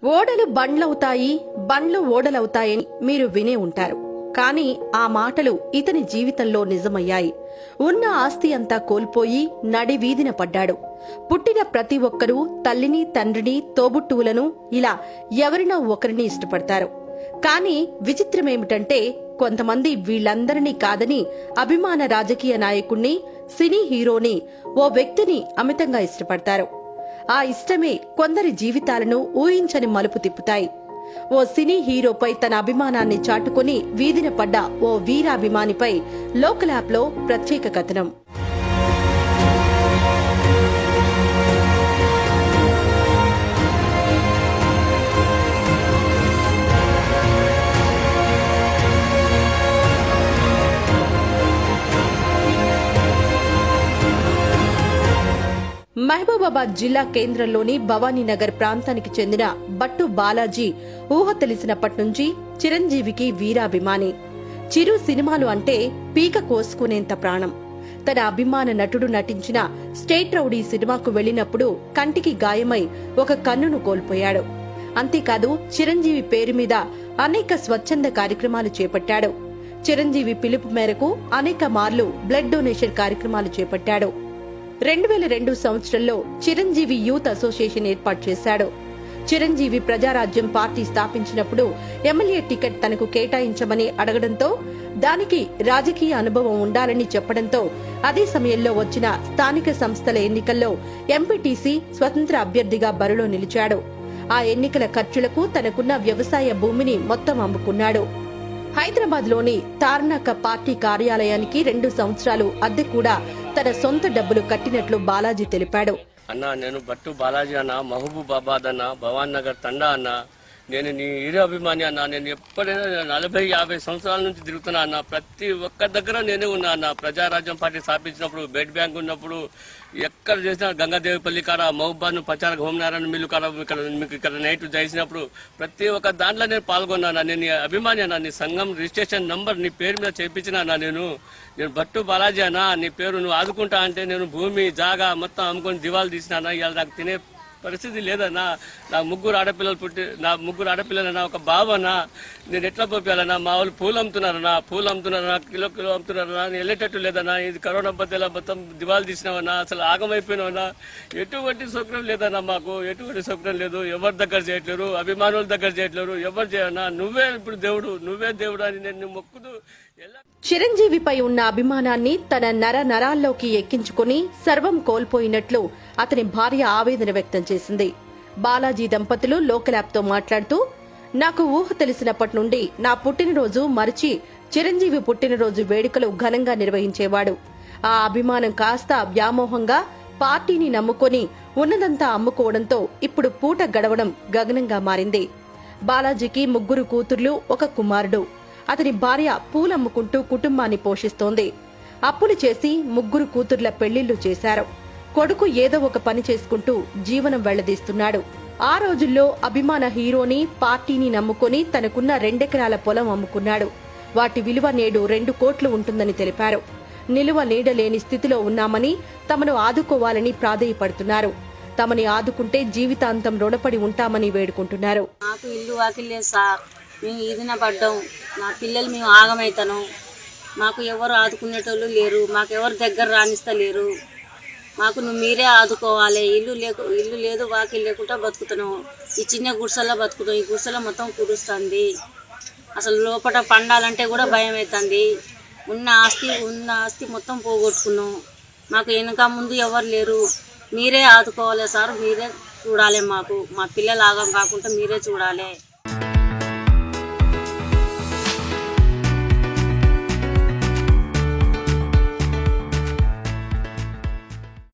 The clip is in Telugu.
ఓడలు బండ్లవుతాయి, బండ్లు ఓడలవుతాయని మీరు వినే ఉంటారు. కానీ ఆ మాటలు ఇతని జీవితంలో నిజమయ్యాయి. ఉన్న ఆస్తి అంతా కోల్పోయి నడి వీధిన పడ్డాడు. పుట్టిన ప్రతి ఒక్కరూ తల్లిని, తండ్రిని, తోబుట్టువులను ఇలా ఎవరినో ఒకరిని ఇష్టపడతారు. కానీ విచిత్రమేమిటంటే కొంతమంది వీళ్లందరినీ కాదని అభిమాన రాజకీయ నాయకుణ్ణి, సినీ హీరోని, ఓ వ్యక్తిని అమితంగా ఇష్టపడతారు. ఆ ఇష్టమే కొందరి జీవితాలను ఊహించని మలుపు తిప్పుతాయి. ఓ సినీ హీరోపై తన అభిమానాన్ని చాటుకుని వీధిన పడ్డ ఓ వీరాభిమానిపై లోకల్ యాప్లో ప్రత్యేక కథనం. మహబూబాబాద్ జిల్లా కేంద్రంలోని భవానీనగర్ ప్రాంతానికి చెందిన బట్టు బాలాజీ ఊహ తెలిసినప్పటి నుంచి చిరంజీవికి వీరాభిమాని. చిరు సినిమాలు అంటే పీక కోసుకునేంత ప్రాణం. తన అభిమాన నటుడు నటించిన స్టేట్ రౌడీ సినిమాకు వెళ్లినప్పుడు కంటికి గాయమై ఒక కన్నును కోల్పోయాడు. అంతేకాదు చిరంజీవి పేరు మీద అనేక స్వచ్ఛంద కార్యక్రమాలు చేపట్టాడు. చిరంజీవి పిలుపు మేరకు అనేక మార్లు బ్లడ్ డొనేషన్ కార్యక్రమాలు చేపట్టాడు. 2002 సంవత్సరంలో చిరంజీవి యూత్ అసోసియేషన్ ఏర్పాటు చేశాడు. చిరంజీవి ప్రజారాజ్యం పార్టీ స్థాపించినప్పుడు ఎమ్మెల్యే టికెట్ తనకు కేటాయించమని అడగడంతో, దానికి రాజకీయ అనుభవం ఉండాలని చెప్పడంతో అదే సమయంలో వచ్చిన స్థానిక సంస్థల ఎన్నికల్లో ఎంపీటీసీ స్వతంత్ర అభ్యర్థిగా బరిలో నిలిచాడు. ఆ ఎన్నికల ఖర్చులకు తనకున్న వ్యవసాయ భూమిని మొత్తం అమ్ముకున్నాడు. హైదరాబాద్ లోని తార్నాక పార్టీ కార్యాలయానికి 2 సంవత్సరాలు అద్దె కూడా తన సొంత డబ్బులు కట్టినట్లు బాలాజీ తెలిపాడు. అన్నా, నేను బట్టు బాలాజీ అన్న, మహబూబాబాద్ అన్న, భవాన్ నగర్ తండా అన్న, నేను నీ హీరో అభిమాని అన్న. నేను ఎప్పుడైనా 40-50 సంవత్సరాల నుంచి తిరుగుతున్నా అన్న. ప్రతి ఒక్క దగ్గర నేనే ఉన్నా అన్న. ప్రజారాజ్యం పార్టీ స్థాపించినప్పుడు, బెడ్ బ్యాంక్ ఉన్నప్పుడు, ఎక్కడ చేసినా గంగాదేవిపల్లి కాడ, మహబూబాద్ ప్రచార హోమనారాయణ మిల్లు కాడ, మీకు ఇక్కడ నైట్ చేసినప్పుడు ప్రతి ఒక్క దాంట్లో నేను పాల్గొన్నా. నేను నీ అభిమాని అన్న. నీ సంఘం రిజిస్ట్రేషన్ నంబర్ నీ పేరు మీద చేయించిన అన్న. నేను బట్టు బాలాజీ అన్న. నీ పేరు నువ్వు ఆదుకుంటా అంటే నేను భూమి జాగా మొత్తం అమ్ముకొని దివాలు తీసినా. ఇవాళ నాకు తినే పరిస్థితి లేదన్నా. నా ముగ్గురు ఆడపిల్లలన్నా, ఒక బాబు అన్నా. నేను ఎట్లా పంపించాలన్నా? మా వాళ్ళు పూలు అమ్ముతున్నారన్నా, కిలో అమ్ముతున్నారన్నా. నేను వెళ్ళేటట్టు లేదన్నా. ఇది కరోనా బద్దెలా మొత్తం దివాలు తీసినావన్నా. అసలు ఆగమైపోయినావన్నా. ఎటువంటి సౌకర్యం లేదన్నా. మాకు ఎటువంటి సౌకర్యం లేదు. ఎవరి దగ్గర చేయట్లేరు, అభిమానుల దగ్గర చేయట్లేరు. ఎవరు చేయన్నా? నువ్వే ఇప్పుడు దేవుడు, నువ్వే దేవుడు అని నేను మొక్కుతూ. చిరంజీవిపై ఉన్న అభిమానాన్ని తన నరాల్లోకి ఎక్కించుకుని సర్వం కోల్పోయినట్లు అతని భార్య ఆవేదన వ్యక్తం చేసింది. బాలాజీ దంపతులు లోకల్ యాప్తో మాట్లాడుతూ, నాకు ఊహ తెలిసినప్పటి నుండి నా పుట్టినరోజు మరిచి చిరంజీవి పుట్టినరోజు వేడుకలు ఘనంగా నిర్వహించేవాడు. ఆ అభిమానం కాస్త వ్యామోహంగా పార్టీని నమ్ముకొని ఉన్నదంతా అమ్ముకోవడంతో ఇప్పుడు పూట గడవడం గగనంగా మారింది. బాలాజీకి 3 కూతుర్లు, 1 కుమారుడు. అతని భార్య పూలమ్ముకుంటూ కుటుంబాన్ని పోషిస్తోంది. అప్పులు చేసి 3 కూతుర్ల పెళ్లిళ్లు చేశారు. కొడుకు ఏదో ఒక పని చేసుకుంటూ జీవనం వెళ్లదీస్తున్నాడు. ఆ రోజుల్లో అభిమాన హీరోని, పార్టీని నమ్ముకొని తనకున్న 2 ఎకరాల పొలం అమ్ముకున్నాడు. వాటి విలువ నేడు 2 కోట్లు ఉంటుందని తెలిపారు. నిలువ నీడలేని స్థితిలో ఉన్నామని, తమను ఆదుకోవాలని ప్రాధేయపడుతున్నారు. తమని ఆదుకుంటే జీవితాంతం రుణపడి ఉంటామని వేడుకుంటున్నారు. నాకు ఇల్లు వాకిలే సార్, మేము ఈదిన పడ్డాం. మా పిల్లలు మేము ఆగమవుతాను. మాకు ఎవరు ఆదుకునేటోళ్ళు లేరు. మాకు ఎవరు దగ్గర రాణిస్తలేరు. మాకు నువ్వు మీరే ఆదుకోవాలి. ఇల్లు లేదు, వాకిలు లేకుండా బతుకుతున్నాం. ఈ చిన్న గుడిసెల్లో బతుకుతాం. ఈ గుడిసెలో మొత్తం కురుస్తుంది. అసలు లోపల పండాలంటే కూడా భయం అవుతుంది. ఉన్న ఆస్తి మొత్తం పోగొట్టుకున్నాం. మాకు వెనక ముందు ఎవరు లేరు. మీరే ఆదుకోవాలి సార్, మీరే చూడాలి. మాకు మా పిల్లలు ఆగం కాకుండా మీరే చూడాలి.